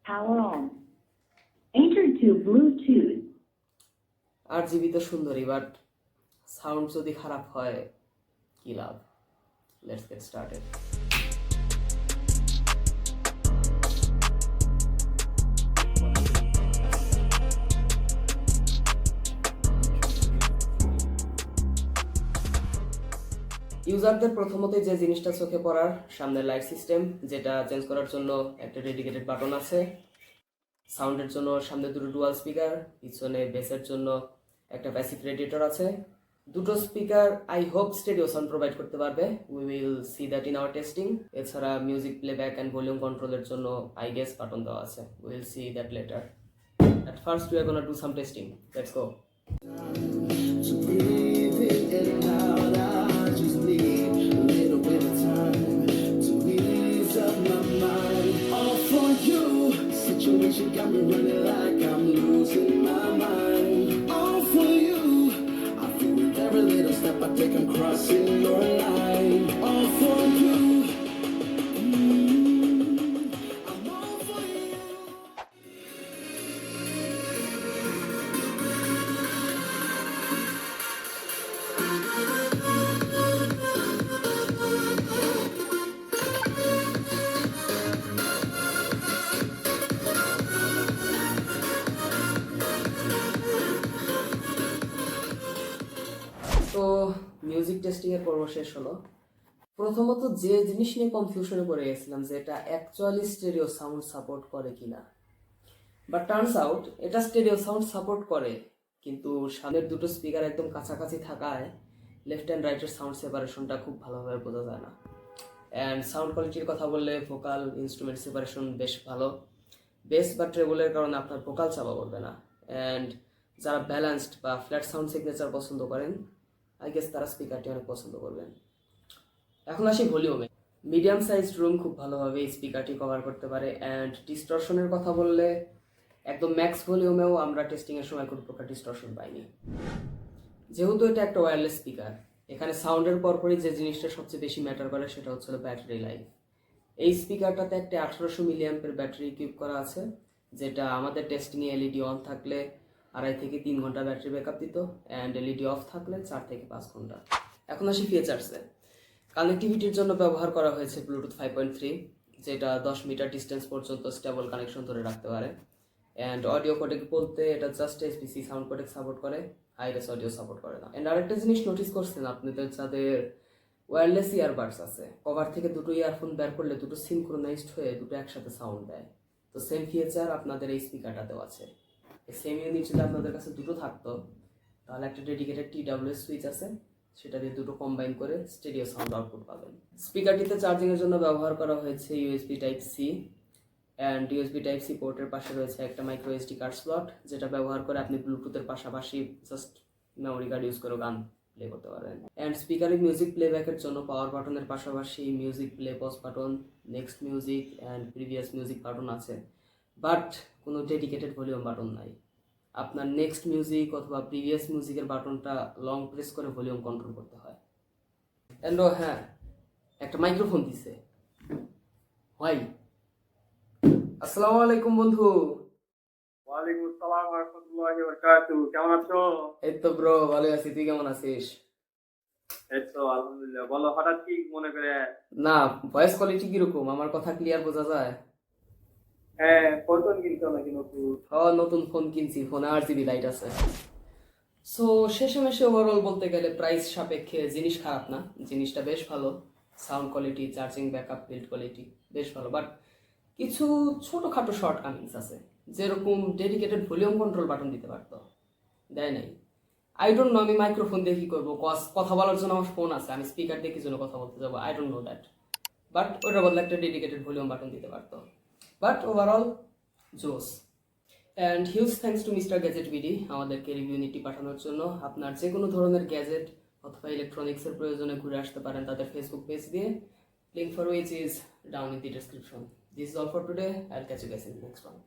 Power on. Enter to Bluetooth. RGB তো সুন্দরী, but sound যদি খারাপ হয় কি লাভ? Let's get started. ইউজারদের প্রথমতই যে জিনিসটা চোখে পড়ার, সামনের লাইট সিস্টেম, যেটা চেঞ্জ করার জন্য একটা ডেডিকেটেড বাটন আছে। সাউন্ডের জন্য সামনে দুটো ডুয়াল স্পিকার, পিছনে বেসের জন্য একটা প্যাসিভ রেডিয়েটর আছে। দুটো speaker I hope stereo sound provide করতে পারবে। We will see that in our testing. এছাড়া মিউজিক প্লেব্যাক অ্যান্ড ভলিউম কন্ট্রোলের জন্য আই গেস বাটন দেওয়া আছে। We will see that letter. At first we are gonna do some testing. Let's go. Situation got me running like I'm losing my mind. All for you. I feel with every little step I take, I'm crossing your line. All for you. I'm all for you. তো music testing এর পর্ব শেষ হলো। প্রথমত যে জিনিস নিয়ে কনফিউশনে পড়ে গেছিলাম যে এটা অ্যাকচুয়ালি স্টেরিও সাউন্ড সাপোর্ট করে কিনা, বাট টার্নস আউট এটা স্টেরিও সাউন্ড সাপোর্ট করে, কিন্তু সামনের দুটো স্পিকার একদম কাছাকাছি থাকায় লেফট অ্যান্ড রাইটের সাউন্ড সেপারেশনটা খুব ভালোভাবে বোঝা যায় না। অ্যান্ড সাউন্ড কোয়ালিটির কথা বললে ভোকাল ইনস্ট্রুমেন্ট সেপারেশন বেশ ভালো। বেস বা ট্রেবলের কারণে আপনার ভোকাল চাপা পড়বে না। অ্যান্ড যারা ব্যালেন্সড বা ফ্ল্যাট সাউন্ড সিগনেচার পছন্দ করেন, আই গেস তারা স্পিকারটি অনেক পছন্দ করবেন। এখন আসি ভলিউমে। মিডিয়াম সাইজড রুম খুব ভালোভাবে এই স্পিকারটি কভার করতে পারে। অ্যান্ড ডিস্টরশনের কথা বললে একদম ম্যাক্স ভলিউমেও আমরা টেস্টিংয়ের সময় কোনো প্রকার ডিস্টরশন পাইনি। যেহেতু এটা একটা ওয়্যারলেস স্পিকার, এখানে সাউন্ডের পরপরই যে জিনিসটা সবচেয়ে বেশি ম্যাটার করে সেটা হচ্ছে ব্যাটারি লাইফ। এই স্পিকারটাতে একটা 1800 মিলিঅ্যাম্পের ব্যাটারি ইকুইপ করা আছে, যেটা আমাদের টেস্টিংয়ে এলইডি অন থাকলে 2.5 থেকে 3 ঘন্টা ব্যাটারি ব্যাকআপ দিত, অ্যান্ড এলইডি অফ থাকলে 4 থেকে 5 ঘন্টা। এখন আসি ফিচার্সে। কানেক্টিভিটির জন্য ব্যবহার করা হয়েছে ব্লুটুথ 5.3, যেটা 10 মিটার ডিস্টেন্স পর্যন্ত স্টেবল কানেকশন ধরে রাখতে পারে। অ্যান্ড অডিও কোডেক বলতে এটা just SBC sound codec support করে, হাইরেস অডিও সাপোর্ট করে না। অ্যান্ড আরেকটা জিনিস নোটিস করছেন আপনাদের যাদের ওয়্যারলেস ইয়ারবাডস আছে, কভার থেকে দুটো ইয়ারফোন বের করলে দুটো সিনক্রোনাইজড হয়ে দুটো একসাথে সাউন্ড দেয়। তো সেম ফিচার আপনাদের এই স্পিকারটাতেও আছে। সেম ইউনিট যদি আপনাদের কাছে দুটো থাকতো তাহলে একটা ডেডিকেটেড TWS সুইচ আছে, সেটা দিয়ে দুটো কম্বাইন করে স্টেরিও সাউন্ড আউটপুট পাবেন। স্পিকারটিতে চার্জিংয়ের জন্য ব্যবহার করা হয়েছে USB Type-C, and USB Type-C পোর্টের পাশে রয়েছে একটা মাইক্রো SD কার্ড স্লট, যেটা ব্যবহার করে আপনি ব্লুটুথের পাশাপাশি জাস্ট মেমোরি কার্ড ইউজ করে গান প্লে করতে পারবেন। অ্যান্ড স্পিকারে মিউজিক প্লেব্যাকের জন্য পাওয়ার বাটনের পাশাপাশি music play pause button, next music and previous music button আছে, বাট কোনো ডেডিকেটেড ভলিউম বাটন নাই। আপনার নেক্সট মিউজিক অথবা প্রিভিয়াস মিউজিকের বাটনটা লং প্রেস করে ভলিউম কন্ট্রোল করতে হয়। অ্যান্ড হ্যাঁ, একটা মাইক্রোফোন দিছে। ভাই আসসালামু আলাইকুম বন্ধু। ওয়ালাইকুম আসসালাম ওয়া রাহমাতুল্লাহি ওয়া বারাকাতুহু। কেমন আছো? এই তো ব্রো, ভালো আছি, তুই কেমন আছিস? এই তো আলহামদুলিল্লাহ। বলো, হঠাৎ কি মনে করে? না, ভয়েস কোয়ালিটি কিরকম? আমার কথা ক্লিয়ার বোঝা যায়? হ্যাঁ, ফোন কিনছো নাকি নতুন? নতুন ফোন কিনছি, ফোনে RGB লাইট আছে। সো শেষে ওভারঅল বলতে গেলে প্রাইস সাপেক্ষে জিনিস খারাপ না, জিনিসটা বেশ ভালো। Sound quality, charging backup, build quality বেশ ভালো, বাট কিছু ছোটোখাটো শর্টকামিংস আছে। যেরকম ডেডিকেটেড ভলিউম কন্ট্রোল বাটন দিতে পারতো, দেয় নাই। আই ডোন্ট নো আমি মাইক্রোফোন দিয়ে কী করবো, কথা বলার জন্য আমার ফোন আছে, আমি স্পিকার দিয়ে কি জন্য কথা বলতে যাবো? I don't know that. But ওটার বদলে একটা ডেডিকেটেড ভলিউম বাটন দিতে পারতো। বাট ওভারঅল জোস। And huge thanks to mister gadget BD আমাদেরকে রিভিউ নিটি পাঠানোর জন্য। আপনার যে কোনো ধরনের গ্যাজেট অথবা ইলেকট্রনিক্সের প্রয়োজনে ঘুরে আসতে পারেন তাদের ফেসবুক পেজ দিয়ে, link for which is down in the description. This is all for today. I'll catch you guys in the next one.